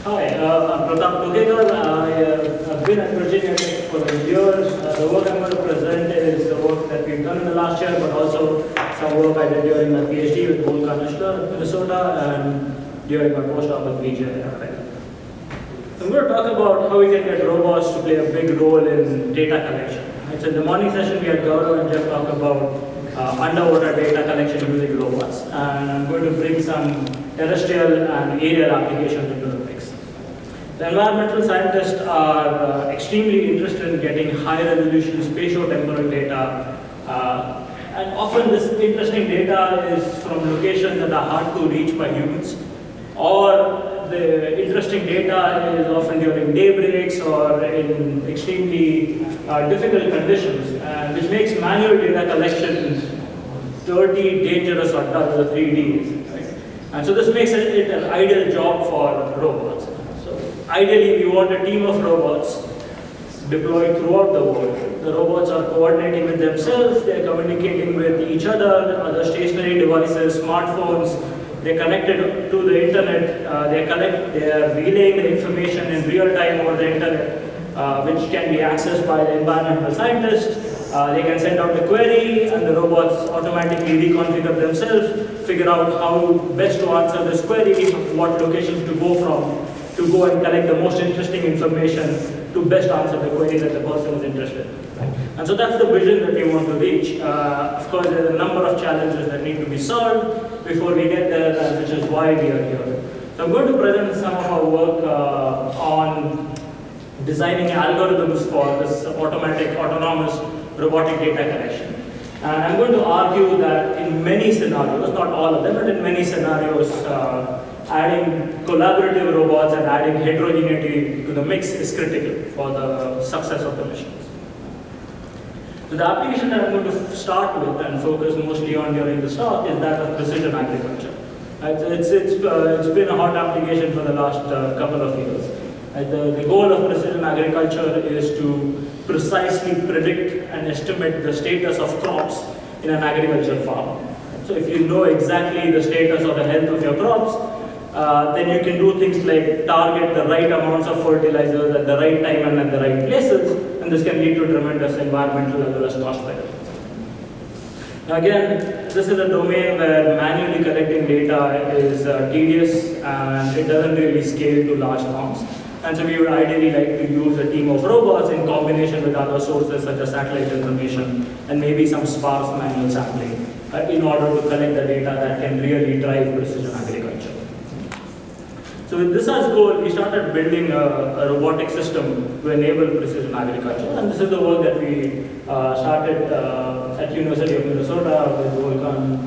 Hi, I'm Pratap Tokekar. I've been at Virginia Tech for years. The work I'm going to present is the work that we've done in the last year, but also some work I did during my PhD with Minnesota, and during my postdoc with VJ. I'm going to talk about how we can get robots to play a big role in data collection. So in the morning session, we had Gaurav and Jeff talk about underwater data collection using robots, and I'm going to bring some terrestrial and aerial applications into the mix. The environmental scientists are extremely interested in getting high-resolution spatio-temporal data, and often this interesting data is from locations that are hard to reach by humans, or the interesting data is often during day breaks or in extremely difficult conditions, which makes manual data collection dirty, dangerous, or dull, the 3Ds. Right? And so this makes it an ideal job for robots. So ideally, we want a team of robots deployed throughout the world. The robots are coordinating with themselves, they're communicating with each other stationary devices, smartphones. They're connected to the internet, they are relaying the information in real time over the internet, which can be accessed by the environmental scientists. They can send out a query, and the robots automatically reconfigure themselves, figure out how best to answer this query, what locations to go from, to go and collect the most interesting information to best answer the query that the person is interested in. And so that's the vision that we want to reach. Of course, there are a number of challenges that need to be solved before we get there, which is why we are here. So I'm going to present some of our work on designing algorithms for this autonomous robotic data collection. And I'm going to argue that in many scenarios, not all of them, but in many scenarios, adding collaborative robots and adding heterogeneity to the mix is critical for the success of the missions. So the application that I'm going to start with and focus mostly on during this talk is that of precision agriculture. It's been a hot application for the last couple of years. The goal of precision agriculture is to precisely predict and estimate the status of crops in an agriculture farm. So if you know exactly the status or the health of your crops, then you can do things like target the right amounts of fertilizers at the right time and at the right places, and this can lead to tremendous environmental as well as cost benefits. Now again, this is a domain where manually collecting data is tedious and it doesn't really scale to large farms. And so we would ideally like to use a team of robots in combination with other sources such as satellite information and maybe some sparse manual sampling in order to collect the data that can really drive precision agriculture. So with this as goal, we started building a robotic system to enable precision agriculture, and this is the work that we started at University of Minnesota with Volkan.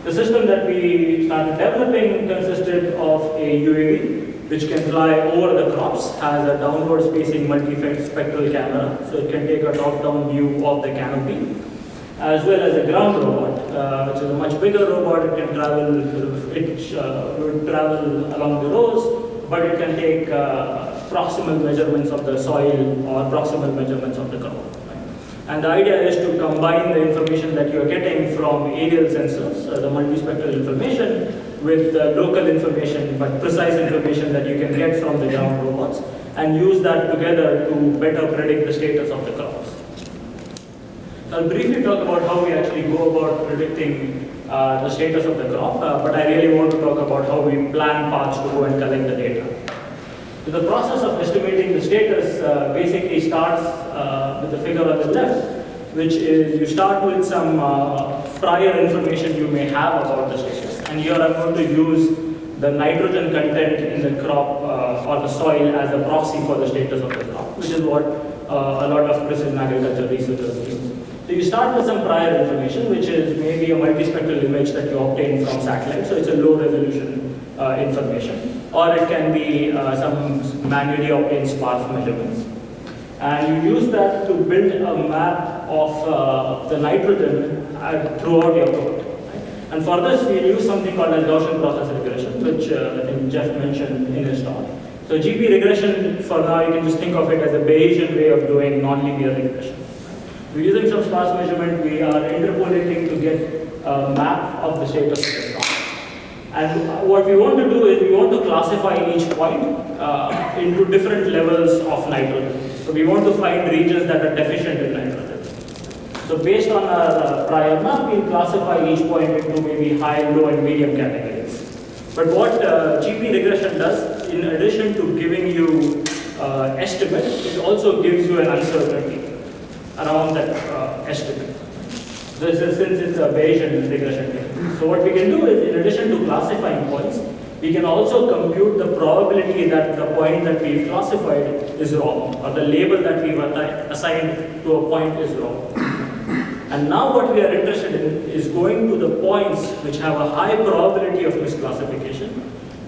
The system that we started developing consisted of a UAV, which can fly over the crops, has a downward facing multi-spectral camera, so it can take a top-down view of the canopy, as well as a ground robot, which is a much bigger robot. It can travel, would travel along the rows, but it can take proximal measurements of the soil or proximal measurements of the crop. And the idea is to combine the information that you are getting from aerial sensors, the multispectral information, with local information, but precise information that you can get from the ground robots, and use that together to better predict the status of the crops. So I'll briefly talk about how we actually go about predicting the status of the crop, but I really want to talk about how we plan paths to go and collect the data. So the process of estimating the status basically starts with the figure on the left, which is you start with some prior information you may have about the status. And here I'm going to use the nitrogen content in the crop or the soil as a proxy for the status of the crop, which is what a lot of precision agriculture researchers use. So you start with some prior information, which is maybe a multispectral image that you obtain from satellite, so it's a low resolution information. Or it can be some manually obtained sparse measurements. And you use that to build a map of the nitrogen throughout your code. Right? And for this, we use something called as Gaussian process regression, which I think Jeff mentioned in his talk. So GP regression, for now, you can just think of it as a Bayesian way of doing nonlinear regression. We're using some sparse measurement. We are interpolating to get a map of the status of the crop. And what we want to do is we want to classify each point into different levels of nitrogen. So we want to find regions that are deficient in nitrogen. So based on our prior map, we'll classify each point into maybe high, low, and medium categories. But what GP regression does, in addition to giving you estimate, it also gives you an uncertainty around that estimate. Since it's a Bayesian regression technique. So what we can do is, in addition to classifying points, we can also compute the probability that the point that we've classified is wrong, or the label that we've assigned to a point is wrong. And now what we are interested in is going to the points which have a high probability of misclassification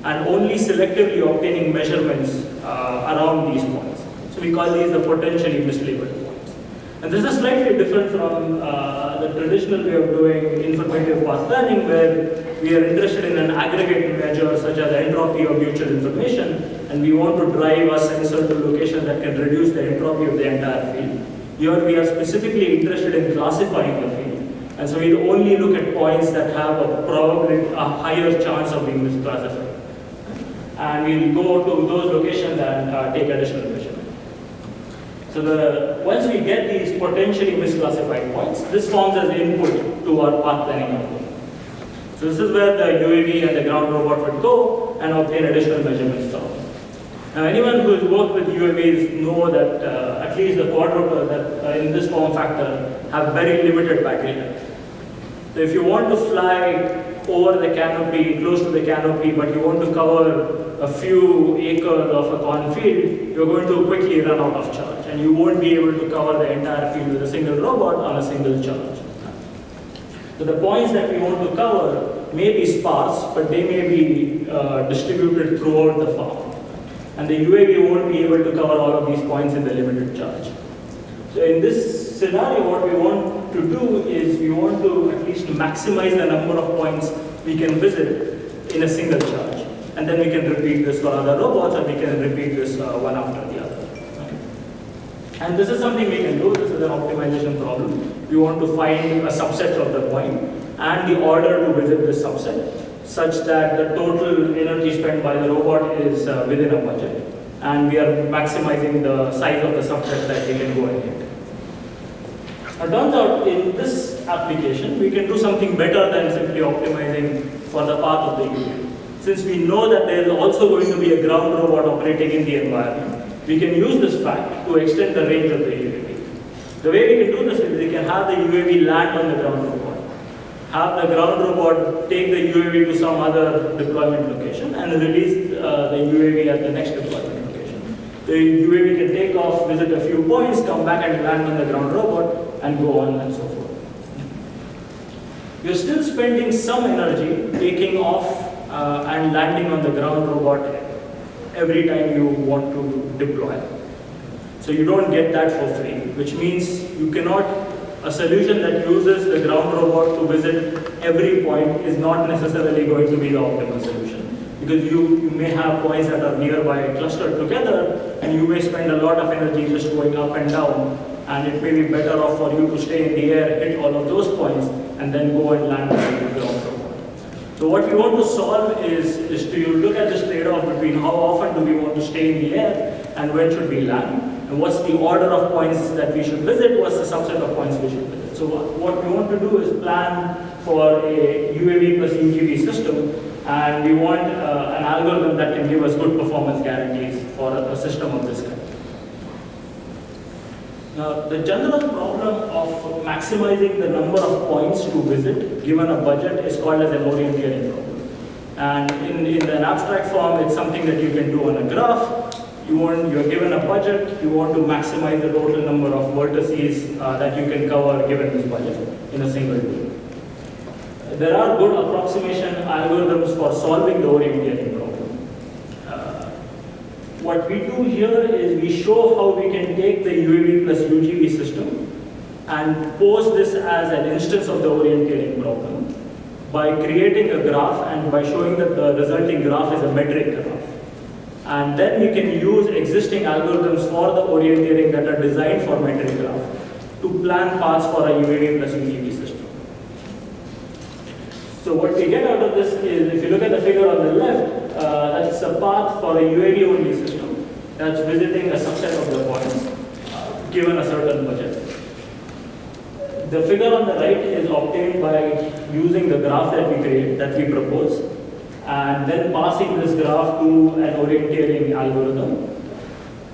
and only selectively obtaining measurements around these points. So we call these the potentially mislabeled points. And this is slightly different from the traditional way of doing informative path planning, where we are interested in an aggregate measure such as entropy of mutual information, and we want to drive a sensor to locations that can reduce the entropy of the entire field. Here we are specifically interested in classifying the field, and so we'll only look at points that have a higher chance of being misclassified. And we'll go to those locations and take additional measurements. So once we get these potentially misclassified points, this forms as input to our path planning algorithm. So this is where the UAV and the ground robot would go and obtain additional measurements from. Now anyone who has worked with UAVs know that at least the quadrupeds that in this form factor have very limited battery life. So if you want to fly over the canopy, close to the canopy, but you want to cover a few acres of a cornfield, you're going to quickly run out of charge, and you won't be able to cover the entire field with a single robot on a single charge. So the points that we want to cover may be sparse, but they may be distributed throughout the farm. And the UAV won't be able to cover all of these points in the limited charge. So in this scenario, what we want to do is we want to at least maximize the number of points we can visit in a single charge. And then we can repeat this for other robots, and we can repeat this one after the other. Okay. And this is something we can do. This is an optimization problem. We want to find a subset of the point and the order to visit this subset, such that the total energy spent by the robot is within a budget, and we are maximizing the size of the subset that we can go and hit. It turns out in this application, we can do something better than simply optimizing for the path of the UAV. Since we know that there is also going to be a ground robot operating in the environment, we can use this fact to extend the range of the UAV. The way we can do this is we can have the UAV land on the ground robot, have the ground robot take the UAV to some other deployment location, and release the UAV at the next deployment location. The UAV can take off, visit a few points, come back and land on the ground robot, and go on and so forth. You're still spending some energy taking off and landing on the ground robot every time you want to deploy. So you don't get that for free, which means you cannot, a solution that uses the ground robot to visit every point is not necessarily going to be the optimal solution. Because you may have points that are nearby clustered together, and you may spend a lot of energy just going up and down, and it may be better off for you to stay in the air, hit all of those points, and then go and land on the ground robot. So what we want to solve is to look at this trade-off between how often do we want to stay in the air and when should we land, and what's the order of points that we should visit, what's the subset of points we should visit. So what we want to do is plan for a UAV plus UGV system, and we want an algorithm that can give us good performance guarantees for a system of this kind. Now, the general problem of maximizing the number of points to visit given a budget is called as an orienteering problem. And in an abstract form, it's something that you can do on a graph. You're given a budget, you want to maximize the total number of vertices that you can cover given this budget in a single day. There are good approximation algorithms for solving the orienteering problem. What we do here is we show how we can take the UAV plus UGV system and pose this as an instance of the orienteering problem by creating a graph and by showing that the resulting graph is a metric graph. And then we can use existing algorithms for the orienteering that are designed for metric graph to plan paths for a UAV plus UGV system. So what we get out of this is, if you look at the figure on the left, that's a path for a UAV-only system that's visiting a subset of the points given a certain budget. The figure on the right is obtained by using the graph that we propose, and then passing this graph to an orienteering algorithm,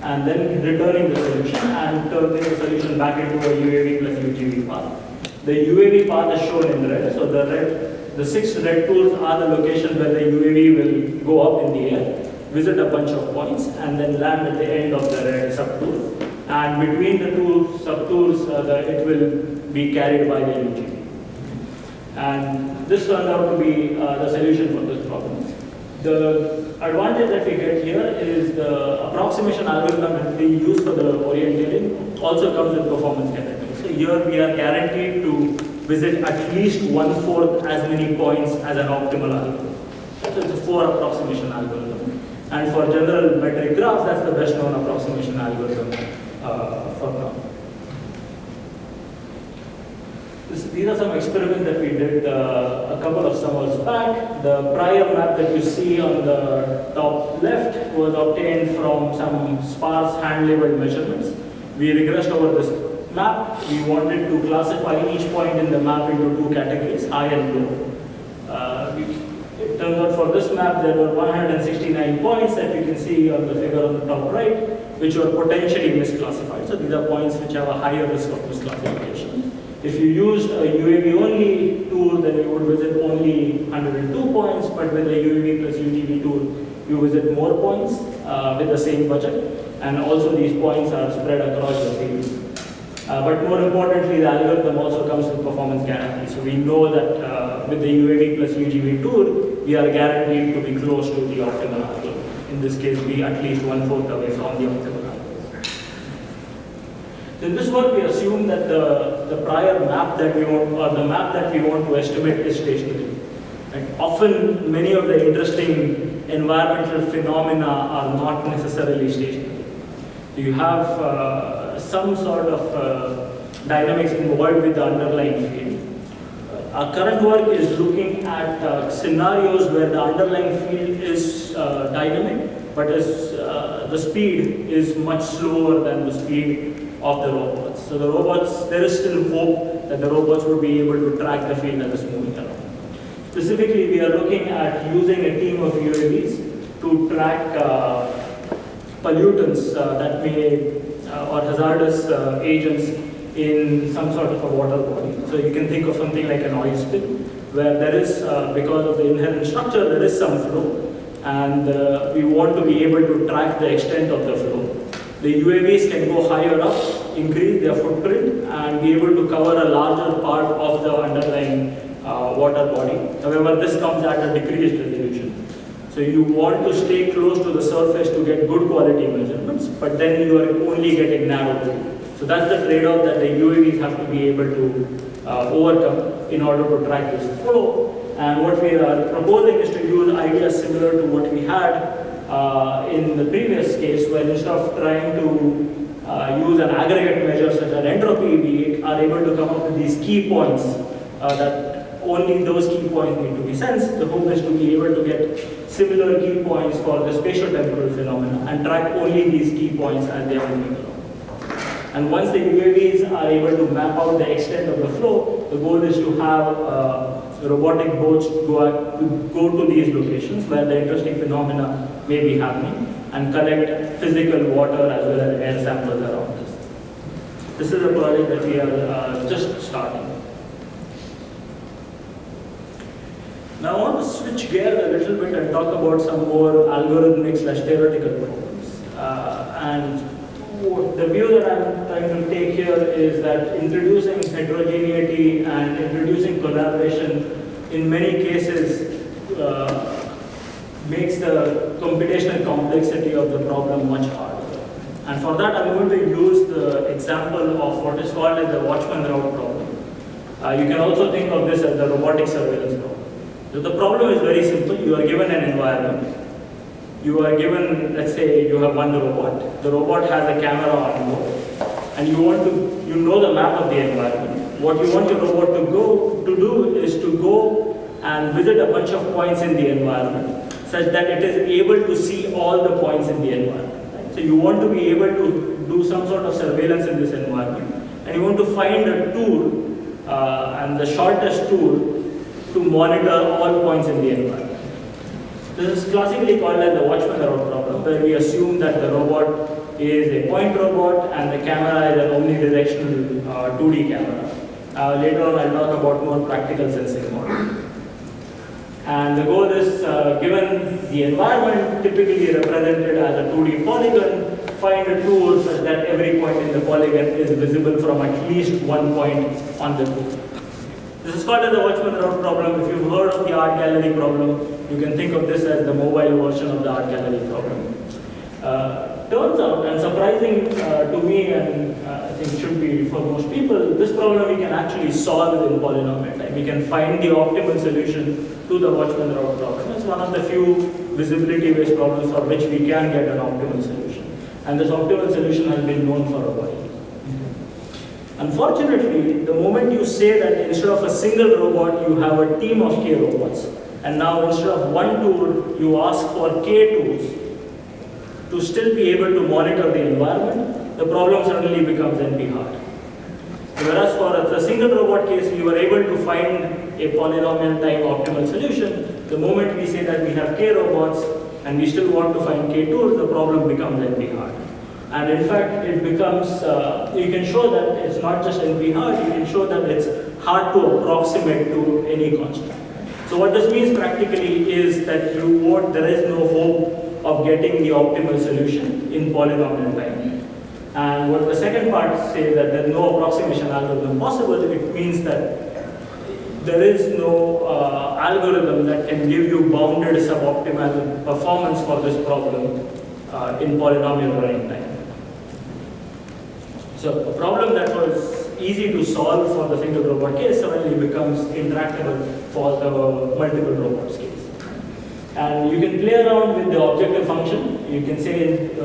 and then returning the solution and turning the solution back into a UAV plus UGV path. The UAV path is shown in red, so the 6 red tools are the locations where the UAV will go up in the air, visit a bunch of points, and then land at the end of the red subtool. And between the two subtools, it will be carried by the UGV. And this turned out to be the solution for this problem. The advantage that we get here is the approximation algorithm that we use for the orienteering also comes with performance guarantee. So here we are guaranteed to visit at least 1/4 as many points as an optimal algorithm. So it's a 4 approximation algorithm. And for general metric graphs, that's the best known approximation algorithm for now. These are some experiments that we did a couple of summers back. The prior map that you see on the top left was obtained from some sparse hand-labeled measurements. We regressed over this map. We wanted to classify each point in the map into 2 categories, high and low. It turns out for this map there were 169 points that you can see on the figure on the top right, which were potentially misclassified. So these are points which have a higher risk of misclassification. If you used a UAV-only tool, then you would visit only 102 points, but with a UAV plus UGV tool, you visit more points with the same budget, and also these points are spread across the field. But more importantly, the algorithm also comes with performance guarantee. So we know that with the UAV plus UGV tool, we are guaranteed to be close to the optimal algorithm. In this case, be at least 1/4 away from the optimal algorithm. So in this work, we assume that the prior map that we want, or the map that we want to estimate, is stationary. And often, many of the interesting environmental phenomena are not necessarily stationary. You have some sort of dynamics involved with the underlying field. Our current work is looking at scenarios where the underlying field is dynamic, but the speed is much slower than the speed of the robots. So the robots, there is still hope that the robots would be able to track the field as it's moving around. Specifically, we are looking at using a team of UAVs to track pollutants that may, or hazardous agents in some sort of a water body. So you can think of something like an oil spill, where there is, because of the inherent structure, there is some flow, and we want to be able to track the extent of the flow. The UAVs can go higher up, increase their footprint, and be able to cover a larger part of the underlying water body. However, this comes at a decreased resolution. So you want to stay close to the surface to get good quality measurements, but then you are only getting narrow view. So that's the trade-off that the UAVs have to be able to overcome in order to track this flow. And what we are proposing is to use ideas similar to what we had in the previous case, where instead of trying to use an aggregate measure such as entropy, we are able to come up with these key points that only those key points need to be sensed. The hope is to be able to get similar key points for the spatiotemporal phenomena and track only these key points as they are moving along. And once the UAVs are able to map out the extent of the flow, the goal is to have robotic boats go to these locations where the interesting phenomena may be happening and collect physical water as well as air samples around this. This is a project that we are just starting. Now I want to switch gears a little bit and talk about some more algorithmic/theoretical problems. And the view that I'm trying to take here is that introducing heterogeneity and introducing collaboration in many cases makes the computational complexity of the problem much harder. And for that, I'm going to use the example of what is called as the Watchman route problem. You can also think of this as the robotic surveillance problem. So the problem is very simple. You are given an environment. You are given, let's say, you have one robot. The robot has a camera on board, and you know the map of the environment. What you want your robot to do is to go and visit a bunch of points in the environment such that it is able to see all the points in the environment. Right? So you want to be able to do some sort of surveillance in this environment, and you want to find a tool and the shortest tool to monitor all points in the environment. This is classically called as the watchman around problem, where we assume that the robot is a point robot and the camera is an omnidirectional 2D camera. Later on I'll talk about more practical sensing model. And the goal is, given the environment typically represented as a 2D polygon, find a tool such that every point in the polygon is visible from at least one point on the tool. This is called as the watchman route problem. If you've heard of the art gallery problem, you can think of this as the mobile version of the art gallery problem. Turns out, and surprising to me, and I think should be for most people, this problem we can actually solve in polynomial time. We can find the optimal solution to the watchman route problem. It's one of the few visibility-based problems for which we can get an optimal solution. And this optimal solution has been known for a while. Unfortunately, the moment you say that instead of a single robot, you have a team of K robots, and now instead of one tool, you ask for K tools to still be able to monitor the environment, the problem suddenly becomes NP hard. Whereas for the single robot case, we were able to find a polynomial time optimal solution. The moment we say that we have K robots and we still want to find K tools, the problem becomes NP hard. And in fact, it becomes, you can show that it's not just NP hard, you can show that it's hard to approximate to any constant. So what this means practically is that there is no hope of getting the optimal solution in polynomial time. And what the second part says that there's no approximation algorithm possible, it means that there is no algorithm that can give you bounded suboptimal performance for this problem in polynomial running time. So a problem that was easy to solve for the single robot case suddenly becomes intractable for the multiple robots case. And you can play around with the objective function. You can say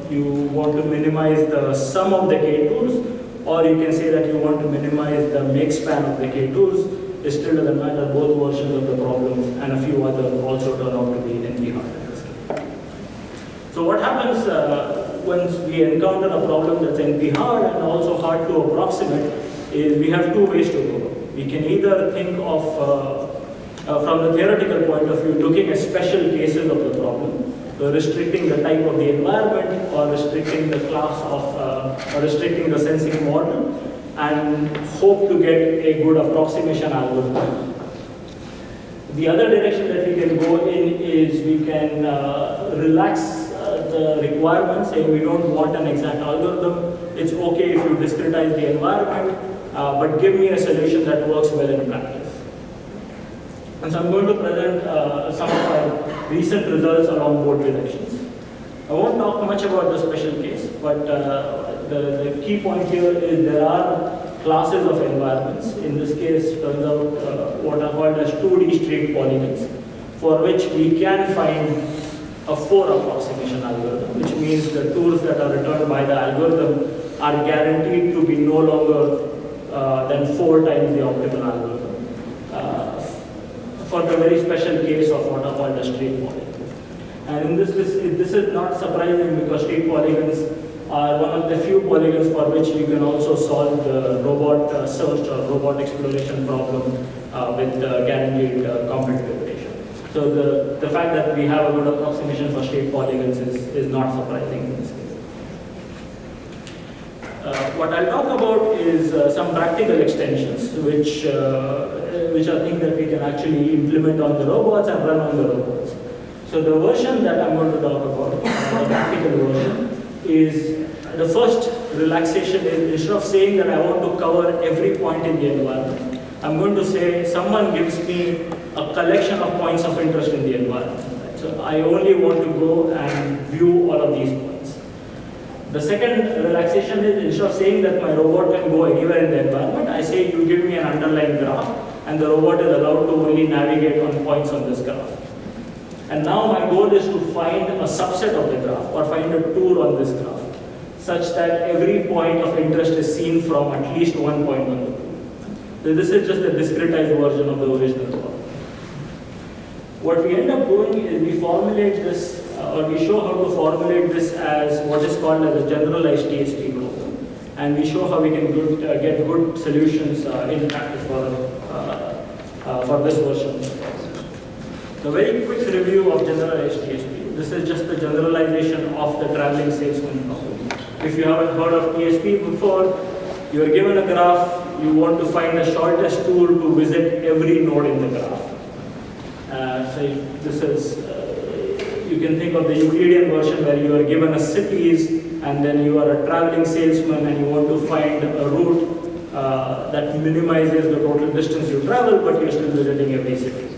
you want to minimize the sum of the K tools, or you can say that you want to minimize the make span of the K tools. It still doesn't matter, both versions of the problem and a few others also turn out to be NP hard in this case. So what happens once we encounter a problem that's NP hard and also hard to approximate is we have two ways to go. We can either think of from the theoretical point of view, looking at special cases of the problem, restricting the type of the environment, or restricting the class of, or restricting the sensing model, and hope to get a good approximation algorithm. The other direction that we can go in is we can relax the requirements, saying we don't want an exact algorithm. It's okay if you discretize the environment, but give me a solution that works well in practice. And so I'm going to present some of our recent results around both directions. I won't talk much about the special case, but the key point here is there are classes of environments. In this case, turns out what are called as 2D straight polygons, for which we can find a 4 approximation algorithm, which means the tools that are returned by the algorithm are guaranteed to be no longer than 4 times the optimal algorithm. For the very special case of what are called as straight polygons. And in this is not surprising because straight polygons are one of the few polygons for which you can also solve the robot search or robot exploration problem with guaranteed competitive ratio. So the fact that we have a good approximation for straight polygons is not surprising in this case. What I'll talk about is some practical extensions which are things that we can actually implement on the robots and run on the robots. So the version that I'm going to talk about, the practical version, is the first relaxation is instead of saying that I want to cover every point in the environment, I'm going to say someone gives me a collection of points of interest in the environment. Right? So I only want to go and view all of these points. The second relaxation is instead of saying that my robot can go anywhere in the environment, I say you give me an underlying graph and the robot is allowed to only navigate on points on this graph. And now my goal is to find a subset of the graph or find a tour on this graph such that every point of interest is seen from at least one point on the tour. So this is just a discretized version of the original problem. What we end up doing is we formulate this, or we show how to formulate this as what is called as a generalized TSP problem. And we show how we can get good solutions in practice for this version. A very quick review of generalized TSP. This is just the generalization of the traveling salesman problem. If you haven't heard of TSP before, you are given a graph, you want to find the shortest tour to visit every node in the graph. So this is, you can think of the Euclidean version where you are given a cities and then you are a traveling salesman and you want to find a route that minimizes the total distance you travel, but you're still visiting every city.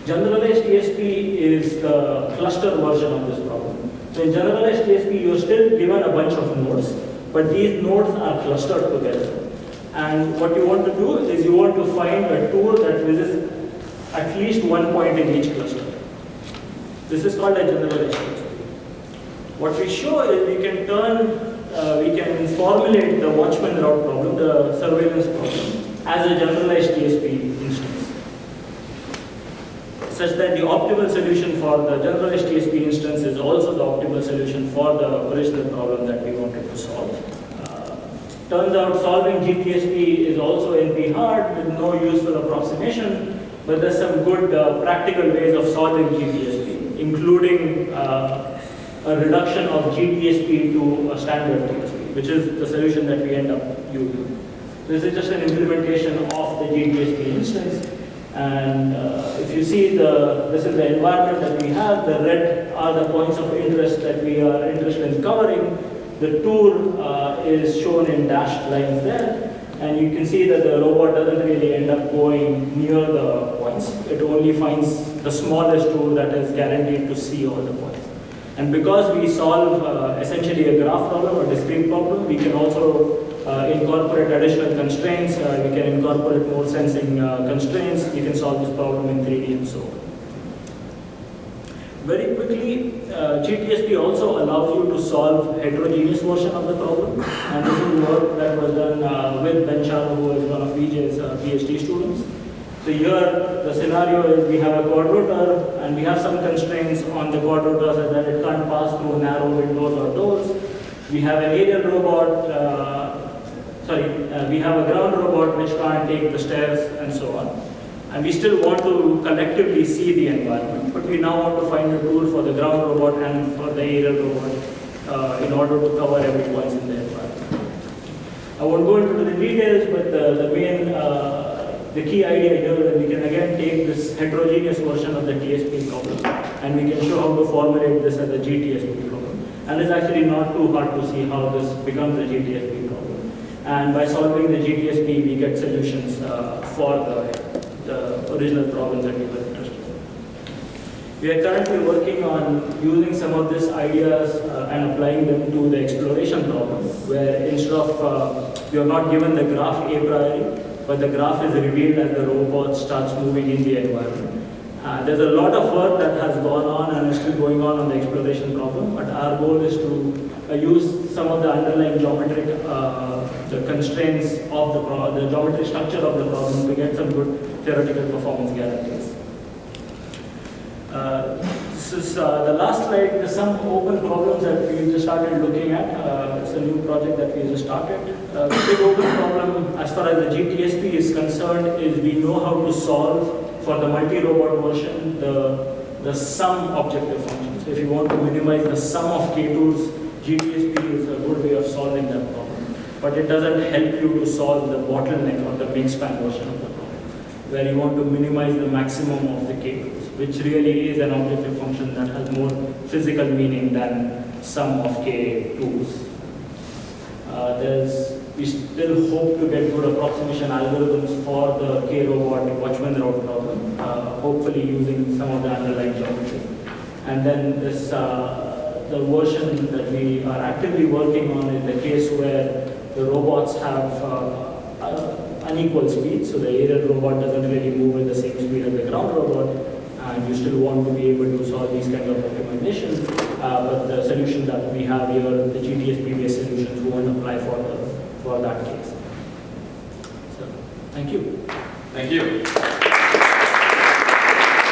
Generalized TSP is the cluster version of this problem. So in generalized TSP, you're still given a bunch of nodes, but these nodes are clustered together. And what you want to do is you want to find a tour that visits at least one point in each cluster. This is called a generalized TSP. What we show is we can formulate the watchman route problem, the surveillance problem, as a generalized TSP instance, such that the optimal solution for the generalized TSP instance is also the optimal solution for the original problem that we wanted to solve. Turns out solving GTSP is also NP hard with no useful approximation, but there's some good practical ways of solving GTSP, including a reduction of GTSP to a standard TSP, which is the solution that we end up using. This is just an implementation of the GTSP instance. And if you see, this is the environment that we have. The red are the points of interest that we are interested in covering. The tour is shown in dashed lines there. And you can see that the robot doesn't really end up going near the points. It only finds the smallest tour that is guaranteed to see all the points. And because we solve essentially a graph problem or discrete problem, we can also incorporate additional constraints. We can incorporate more sensing constraints. We can solve this problem in 3D and so on. Very quickly, GTSP also allows you to solve heterogeneous version of the problem. And this is work that was done with Ben Chano, who is one of Vijay's PhD students. So here, the scenario is we have a quadrotor, and we have some constraints on the quadrotor so that it can't pass through narrow windows or doors. We have an aerial robot, we have a ground robot which can't take the stairs and so on. And we still want to collectively see the environment, but we now want to find a tool for the ground robot and for the aerial robot in order to cover every point in the environment. I won't go into the details, but the key idea here is that we can again take this heterogeneous version of the TSP problem and we can show how to formulate this as a GTSP problem. And it's actually not too hard to see how this becomes a GTSP problem. And by solving the GTSP, we get solutions for the original problems that we were interested in. We are currently working on using some of these ideas and applying them to the exploration problem, where instead of, you are not given the graph a priori, but the graph is revealed as the robot starts moving in the environment. There's a lot of work that has gone on and is still going on the exploration problem, but our goal is to use some of the underlying geometric the constraints of the geometry structure of the problem to get some good theoretical performance guarantees. This is the last slide. There's some open problems that we just started looking at. It's a new project that we just started. The big open problem as far as the GTSP is concerned is we know how to solve for the multi-robot version the sum objective function. So if you want to minimize the sum of k-tools, GTSP is a good way of solving that problem. But it doesn't help you to solve the bottleneck or the make-span version of the problem, where you want to minimize the maximum of the k-tools, which really is an objective function that has more physical meaning than sum of k-tools. We still hope to get good approximation algorithms for the k-robot watchman route problem, hopefully using some of the underlying geometry. And then this, the version that we are actively working on is the case where the robots have unequal speed, so the aerial robot doesn't really move at the same speed as the ground robot, and you still want to be able to solve these kind of optimizations. But the solution that we have here, the GTSP-based solutions, won't apply for that case. So, thank you. Thank you.